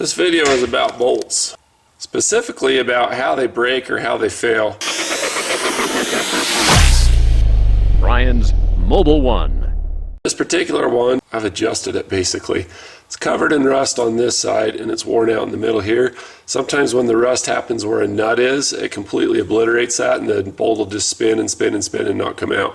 This video is about bolts, specifically about how they break or how they fail. Brian's Mobile One. This particular one, I've adjusted it basically. It's covered in rust on this side and it's worn out in the middle here. Sometimes when the rust happens where a nut is, it completely obliterates that and the bolt will just spin and spin and spin and not come out.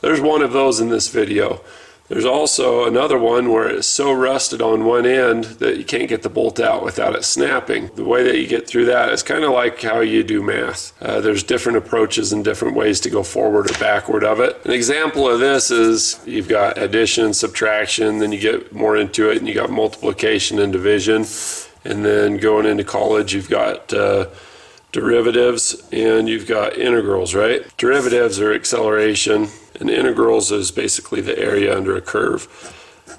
There's one of those in this video. There's also another one where it's so rusted on one end that you can't get the bolt out without it snapping. The way that you get through that is kind of like how you do math. There's different approaches and different ways to go forward or backward of it. An example of this is you've got addition and subtraction, then you get more into it and you got multiplication and division. And then going into college you've got derivatives and you've got integrals, right? Derivatives are acceleration and integrals is basically the area under a curve.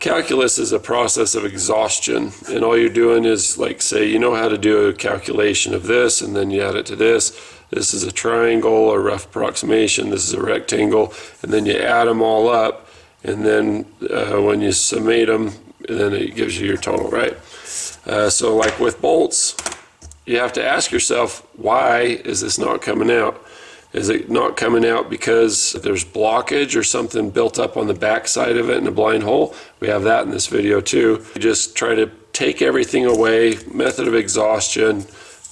Calculus is a process of exhaustion, and all you're doing is, like, say you know how to do a calculation of this and then you add it to this. This is a triangle, a rough approximation, this is a rectangle, and then you add them all up, and then when you summate them, then it gives you your total, right? So like with bolts, you have to ask yourself, why is this not coming out? Is it not coming out because there's blockage or something built up on the back side of it in a blind hole? We have that in this video too. You just try to take everything away, method of exhaustion.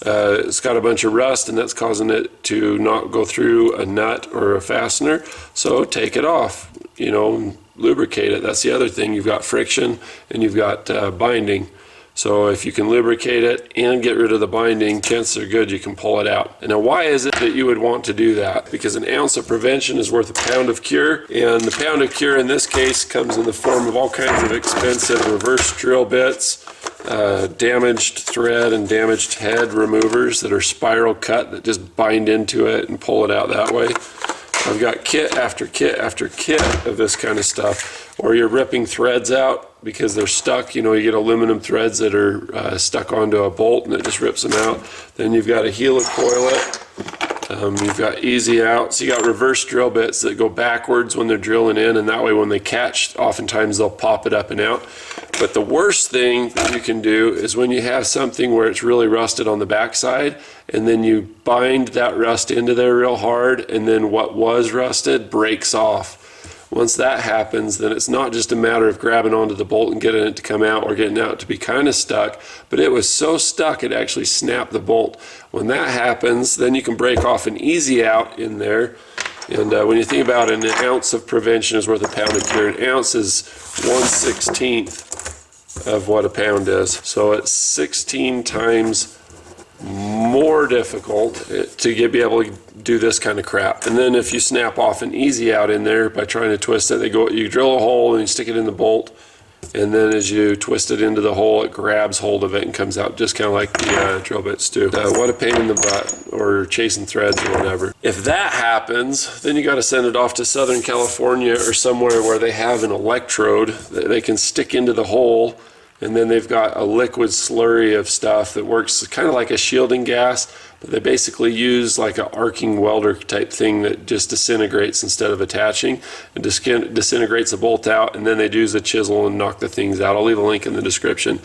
It's got a bunch of rust and that's causing it to not go through a nut or a fastener. So take it off, you know, lubricate it. That's the other thing. You've got friction and you've got binding. So if you can lubricate it and get rid of the binding, chances are good you can pull it out. And now why is it that you would want to do that? Because an ounce of prevention is worth a pound of cure, and the pound of cure in this case comes in the form of all kinds of expensive reverse drill bits, damaged thread and damaged head removers that are spiral cut that just bind into it and pull it out that way. I've got kit after kit after kit of this kind of stuff. Or you're ripping threads out because they're stuck. You know, you get aluminum threads that are stuck onto a bolt and it just rips them out. Then you've got a helicoil it. You've got easy out. So you got reverse drill bits that go backwards when they're drilling in, and that way when they catch, oftentimes they'll pop it up and out. But the worst thing that you can do is when you have something where it's really rusted on the backside, and then you bind that rust into there real hard, and then what was rusted breaks off. Once that happens, then it's not just a matter of grabbing onto the bolt and getting it to come out or getting out to be kind of stuck, but it was so stuck it actually snapped the bolt. When that happens, then you can break off an easy out in there. And when you think about it, an ounce of prevention is worth a pound of cure. An ounce is 1/16 of what a pound is. So it's 16 times more difficult to be able to do this kind of crap. And then if you snap off an easy out in there by trying to twist it, you drill a hole and you stick it in the bolt, and then as you twist it into the hole, it grabs hold of it and comes out just kind of like the drill bits do. What a pain in the butt, or chasing threads or whatever. If that happens, then you got to send it off to Southern California or somewhere where they have an electrode that they can stick into the hole, and then they've got a liquid slurry of stuff that works kind of like a shielding gas, but they basically use like an arcing welder type thing that just disintegrates instead of attaching, and disintegrates the bolt out, and then they use a chisel and knock the things out. I'll leave a link in the description.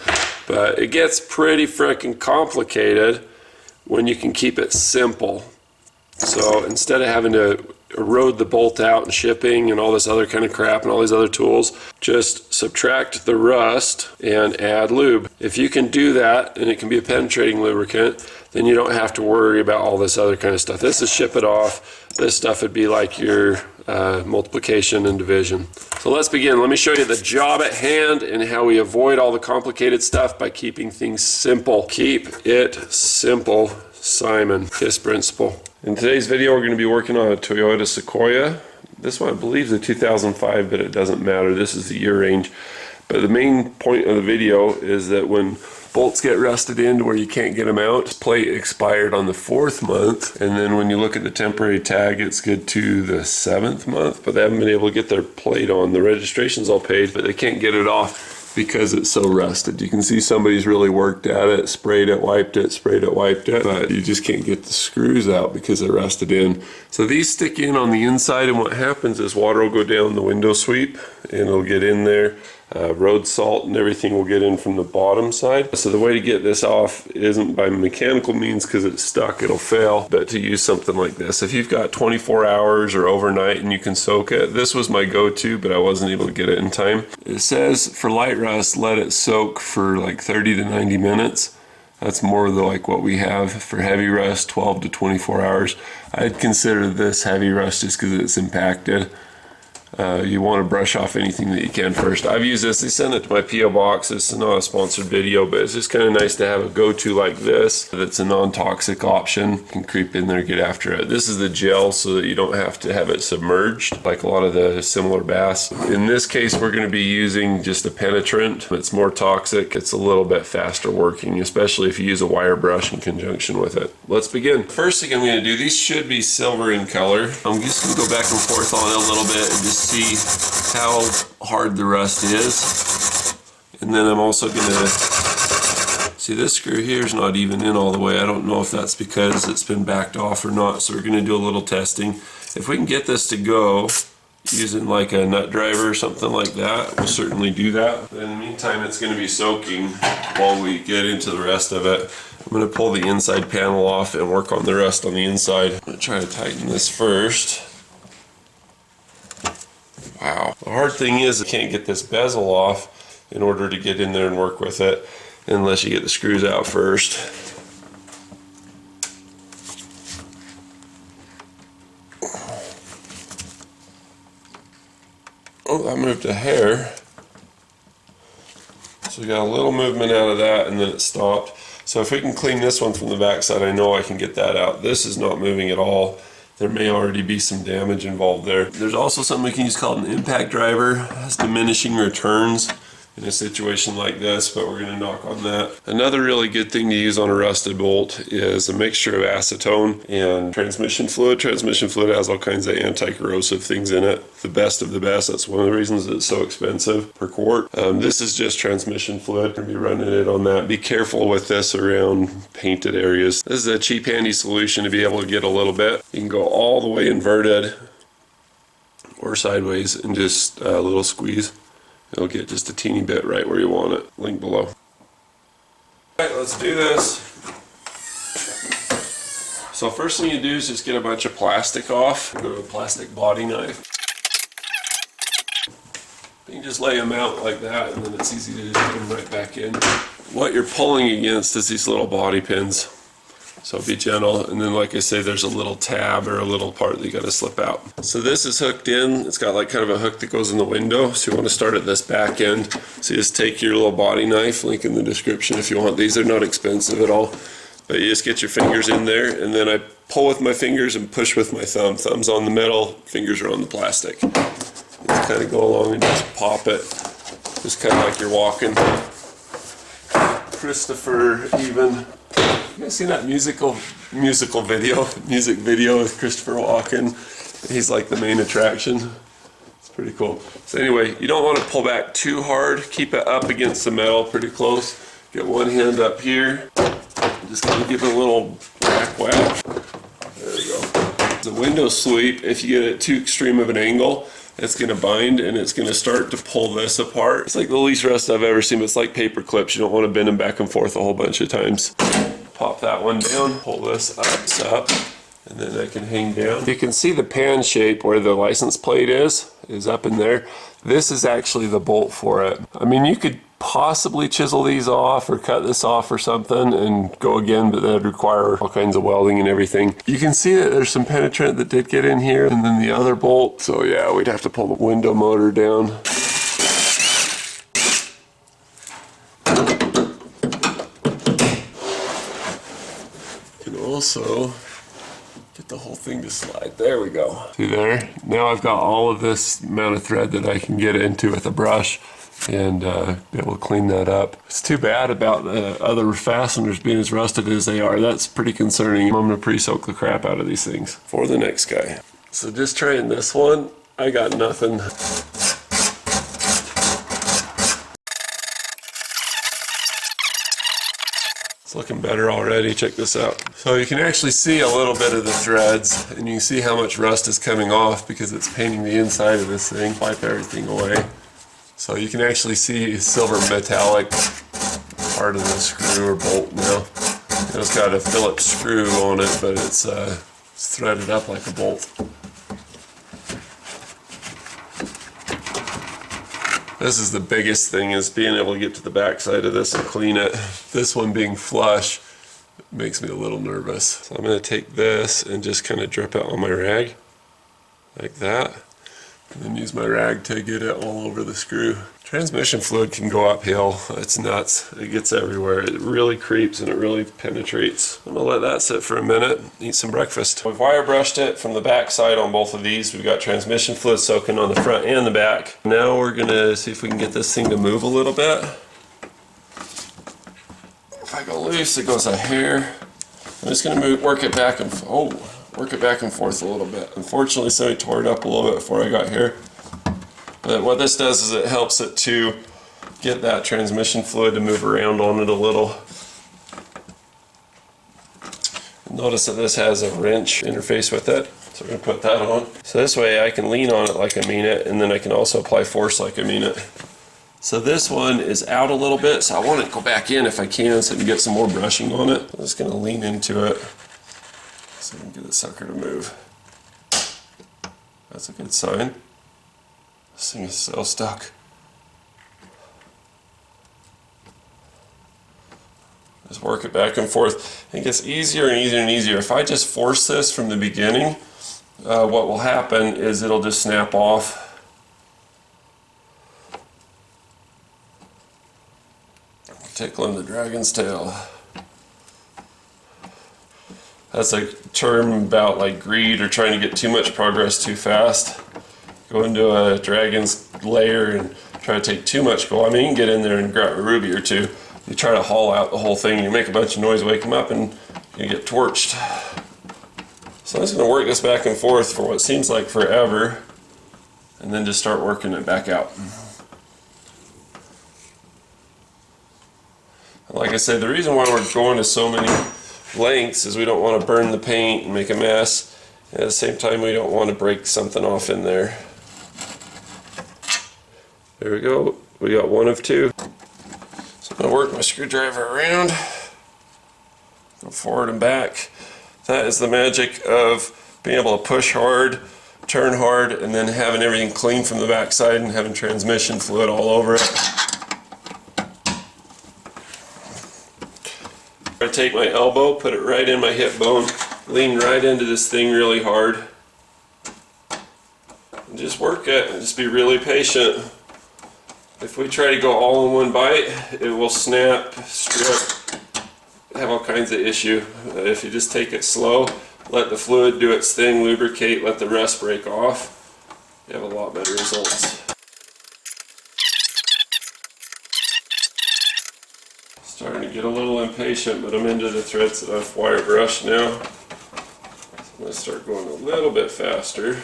But it gets pretty freaking complicated when you can keep it simple. So instead of having to erode the bolt out and shipping and all this other kind of crap and all these other tools, just subtract the rust and add lube. If you can do that, and it can be a penetrating lubricant, then you don't have to worry about all this other kind of stuff. This is ship it off. This stuff would be like your multiplication and division. So let's begin. Let me show you the job at hand and how we avoid all the complicated stuff by keeping things simple. Keep it simple, Simon. KISS principle. In today's video, we're going to be working on a Toyota Sequoia. This one I believe is a 2005, but it doesn't matter. This is the year range. But the main point of the video is that when bolts get rusted in to where you can't get them out, plate expired on the 4th month, and then when you look at the temporary tag, it's good to the 7th month, but they haven't been able to get their plate on. The registration's all paid, but they can't get it off because it's so rusted. You can see somebody's really worked at it, sprayed it, wiped it, sprayed it, wiped it, but you just can't get the screws out because they're rusted in. So these stick in on the inside, and what happens is water will go down the window sweep and it'll get in there. road salt and everything will get in from the bottom side. So the way to get this off isn't by mechanical means because it's stuck, it'll fail, but to use something like this. If you've got 24 hours or overnight and you can soak it, this was my go-to, but I wasn't able to get it in time. It says for light rust, let it soak for like 30 to 90 minutes. That's more like what we have. For heavy rust, 12 to 24 hours. I'd consider this heavy rust just because it's impacted. You want to brush off anything that you can first. I've used this. They sent it to my P.O. box. It's not a sponsored video, but it's just kind of nice to have a go-to like this that's a non-toxic option. You can creep in there, get after it. This is the gel so that you don't have to have it submerged like a lot of the similar baths. In this case, we're going to be using just a penetrant. It's more toxic. It's a little bit faster working, especially if you use a wire brush in conjunction with it. Let's begin. First thing I'm going to do, these should be silver in color. I'm just going to go back and forth on it a little bit and just see how hard the rust is. And then I'm also going to see this screw here is not even in all the way. I don't know if that's because it's been backed off or not, so we're going to do a little testing. If we can get this to go using like a nut driver or something like that, we'll certainly do that. But in the meantime, it's going to be soaking while we get into the rest of it. I'm going to pull the inside panel off and work on the rest on the inside. I'm going to try to tighten this first. Wow. The hard thing is I can't get this bezel off in order to get in there and work with it unless you get the screws out first. Oh, that moved a hair. So we got a little movement out of that and then it stopped. So if we can clean this one from the back side, I know I can get that out. This is not moving at all. There may already be some damage involved there. There's also something we can use called an impact driver. It has diminishing returns in a situation like this, but we're going to knock on that. Another really good thing to use on a rusted bolt is a mixture of acetone and transmission fluid. Transmission fluid has all kinds of anti-corrosive things in it. The best of the best. That's one of the reasons it's so expensive per quart. This is just transmission fluid. We're going to be running it on that. Be careful with this around painted areas. This is a cheap, handy solution to be able to get a little bit. You can go all the way inverted or sideways and just a little squeeze. It'll get just a teeny bit right where you want it. Link below. Alright, let's do this. So first thing you do is just get a bunch of plastic off. Go to a plastic body knife. You can just lay them out like that and then it's easy to just put them right back in. What you're pulling against is these little body pins. So be gentle, and then like I say, there's a little tab or a little part that you got to slip out. So this is hooked in. It's got like kind of a hook that goes in the window, so you want to start at this back end. So you just take your little body knife, link in the description if you want. These are not expensive at all, but you just get your fingers in there, and then I pull with my fingers and push with my thumb. Thumb's on the metal, fingers are on the plastic. Just kind of go along and just pop it, just kind of like you're walking. Christopher even. You guys seen that music video with Christopher Walken? He's like the main attraction. It's pretty cool. So anyway, you don't want to pull back too hard. Keep it up against the metal pretty close. Get one hand up here. Just kind of give it a little whack. There we go. The window sweep, if you get it too extreme of an angle, it's going to bind and it's going to start to pull this apart. It's like the least rust I've ever seen, but it's like paper clips. You don't want to bend them back and forth a whole bunch of times. Pop that one down, pull this up, and then I can hang down. You can see the pan shape where the license plate is up in there. This is actually the bolt for it. I mean, you could possibly chisel these off or cut this off or something and go again, but that would require all kinds of welding and everything. You can see that there's some penetrant that did get in here, and then the other bolt. So yeah, we'd have to pull the window motor down. Also get the whole thing to slide. There we go. See there? Now I've got all of this amount of thread that I can get into with a brush and be able to clean that up. It's too bad about the other fasteners being as rusted as they are. That's pretty concerning. I'm gonna pre-soak the crap out of these things for the next guy. So just trying this one, I got nothing. It's looking better already. Check this out. So you can actually see a little bit of the threads, and you can see how much rust is coming off because it's painting the inside of this thing. Wipe everything away. So you can actually see silver metallic part of the screw or bolt now. It's got a Phillips screw on it, but it's threaded up like a bolt. This is the biggest thing, is being able to get to the back side of this and clean it. This one being flush makes me a little nervous. So I'm going to take this and just kind of drip it on my rag like that, and then use my rag to get it all over the screw. Transmission fluid can go uphill. It's nuts. It gets everywhere. It really creeps and it really penetrates. I'm gonna let that sit for a minute, eat some breakfast. We've wire brushed it from the back side on both of these. We've got transmission fluid soaking on the front and the back. Now we're gonna see if we can get this thing to move a little bit. If I go loose, it goes a hair. I'm just gonna work it back and forth a little bit. Unfortunately, somebody tore it up a little bit before I got here. But what this does is it helps it to get that transmission fluid to move around on it a little. Notice that this has a wrench interface with it, so we're going to put that on. So this way I can lean on it like I mean it, and then I can also apply force like I mean it. So this one is out a little bit, so I want it to go back in if I can, so I can get some more brushing on it. I'm just going to lean into it so I can get the sucker to move. That's a good sign. This thing is so stuck. Just work it back and forth. It gets easier and easier and easier. If I just force this from the beginning, what will happen is it'll just snap off. Tickling the dragon's tail. That's a term about like greed or trying to get too much progress too fast. Go into a dragon's lair and try to take too much gold. I mean, you can get in there and grab a ruby or two. You try to haul out the whole thing, you make a bunch of noise, wake them up, and you get torched. So I'm just going to work this back and forth for what seems like forever, and then just start working it back out. Like I said, the reason why we're going to so many lengths is we don't want to burn the paint and make a mess. And at the same time, we don't want to break something off in there. There we go. We got one of two. So I'm going to work my screwdriver around, go forward and back. That is the magic of being able to push hard, turn hard, and then having everything clean from the backside and having transmission fluid all over it. I take my elbow, put it right in my hip bone, lean right into this thing really hard, and just work it, and just be really patient. If we try to go all in one bite, it will snap, strip, have all kinds of issue. If you just take it slow, let the fluid do its thing, lubricate, let the rust break off, you have a lot better results. Starting to get a little impatient, but I'm into the threads that I've wire brushed now. So I'm going to start going a little bit faster.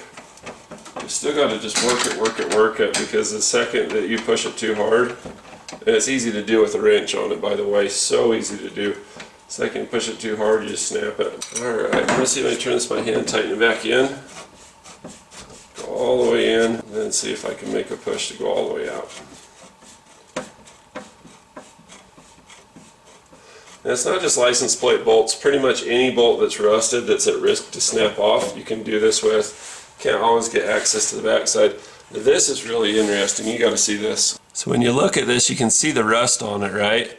You still got to just work it, because the second that you push it too hard, and it's easy to do with a wrench on it, by the way, so easy to do. The second you push it too hard, you just snap it. Alright, I'm going to see if I can turn this by hand, tighten it back in, go all the way in, and then see if I can make a push to go all the way out. And it's not just license plate bolts, pretty much any bolt that's rusted that's at risk to snap off, you can do this with. Can't always get access to the backside. This is really interesting, you got to see this. So when you look at this, you can see the rust on it, right?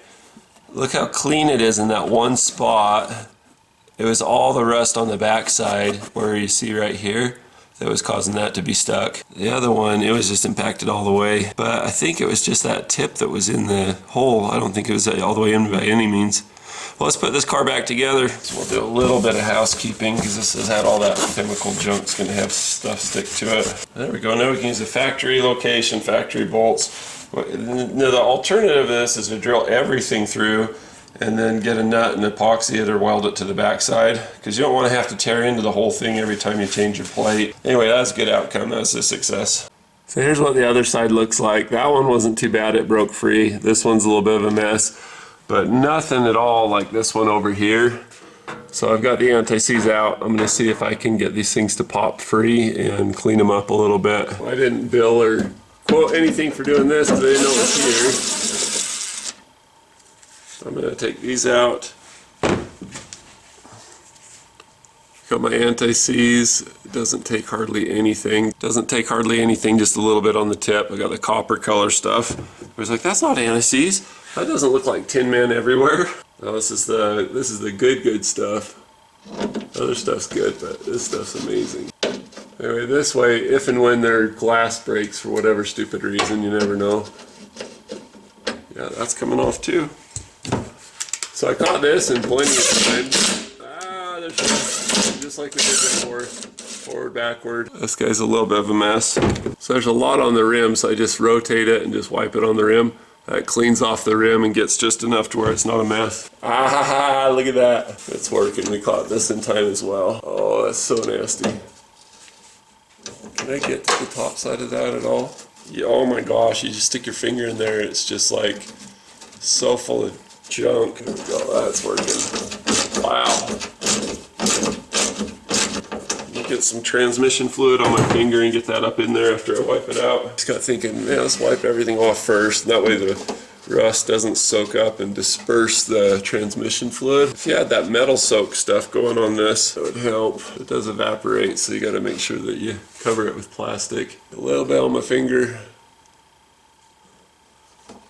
Look how clean it is in that one spot. It was all the rust on the backside, where you see right here, that was causing that to be stuck. The other one, it was just impacted all the way. But I think it was just that tip that was in the hole. I don't think it was all the way in by any means. Well, let's put this car back together. So we'll do a little bit of housekeeping, because this has had all that chemical junk. It's going to have stuff stick to it. There we go. Now we can use the factory location, factory bolts. Now the alternative of this is to drill everything through and then get a nut and epoxy it or weld it to the backside, because you don't want to have to tear into the whole thing every time you change your plate. Anyway, that's a good outcome. That's a success. So here's what the other side looks like. That one wasn't too bad. It broke free. This one's a little bit of a mess, but nothing at all like this one over here. So I've got the anti-seize out. I'm going to see if I can get these things to pop free and clean them up a little bit. I didn't bill or quote anything for doing this because I didn't know it was here. So I'm going to take these out. Got my anti-seize. It doesn't take hardly anything. Doesn't take hardly anything, just a little bit on the tip. I got the copper color stuff. I was like, that's not anti-seize. That doesn't look like Tin Man everywhere. No, this is the good stuff. Other stuff's good, but this stuff's amazing. Anyway, this way, if and when their glass breaks for whatever stupid reason, you never know. Yeah, that's coming off too. So I caught this in plenty of times. There's just like we did before. Forward, backward. This guy's a little bit of a mess. So there's a lot on the rim, so I just rotate it and just wipe it on the rim. That cleans off the rim and gets just enough to where it's not a mess. Ah, look at that. It's working. We caught this in time as well. Oh, that's so nasty. Can I get to the top side of that at all? Yeah, oh my gosh, you just stick your finger in there, it's just like so full of junk. There we go, that's working. Wow. Get some transmission fluid on my finger and get that up in there after I wipe it out. Just got thinking, man, let's wipe everything off first. That way the rust doesn't soak up and disperse the transmission fluid. If you had that metal soak stuff going on this, that would help. It does evaporate, so you got to make sure that you cover it with plastic. A little bit on my finger.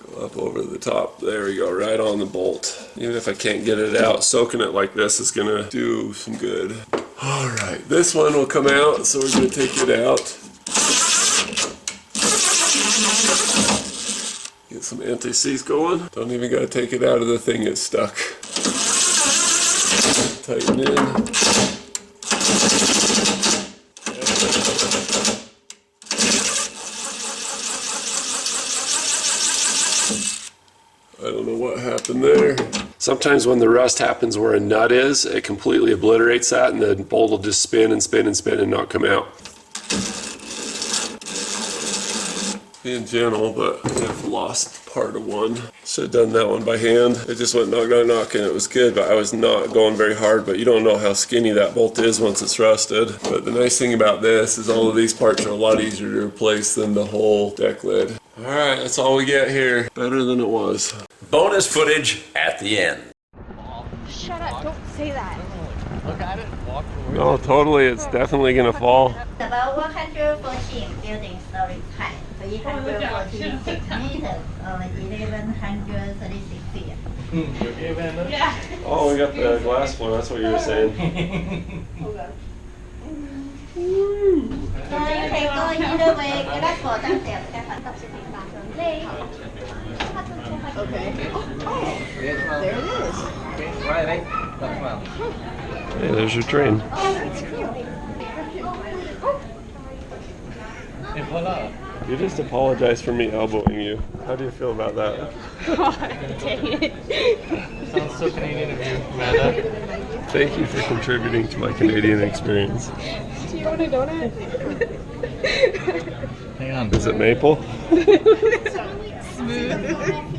Go up over the top. There we go, right on the bolt. Even if I can't get it out, soaking it like this is gonna do some good. Alright, this one will come out, so we're going to take it out. Get some anti-seize going. Don't even got to take it out of the thing, it's stuck. Tighten in. I don't know what happened there. Sometimes when the rust happens where a nut is, it completely obliterates that and the bolt will just spin and spin and spin and not come out. Being gentle, but I've lost part of one. Should have done that one by hand. It just went knock, knock, knock, and it was good, but I was not going very hard, but you don't know how skinny that bolt is once it's rusted. But the nice thing about this is all of these parts are a lot easier to replace than the whole deck lid. Alright, that's all we get here. Better than it was. Bonus footage at the end. Shut up, don't say that. Look at it, walk away. No, totally, it's definitely gonna fall. About 114 building stories high, 346 meters over 1136 feet. Yeah. Oh, we got the glass floor, that's what you were saying. So you can go either way, cái đất của tăng tiểu cái phần tập sự tình bản thường lê. Okay. Oh, there it is. Right, that's well. Hey, there's your train. Oh, that's cool. And voila. You just apologized for me elbowing you. How do you feel about that? Dang it. Sounds so Canadian of you, Amanda. Thank you for contributing to my Canadian experience. Do you want a donut? Hang on. Is it maple? Smooth.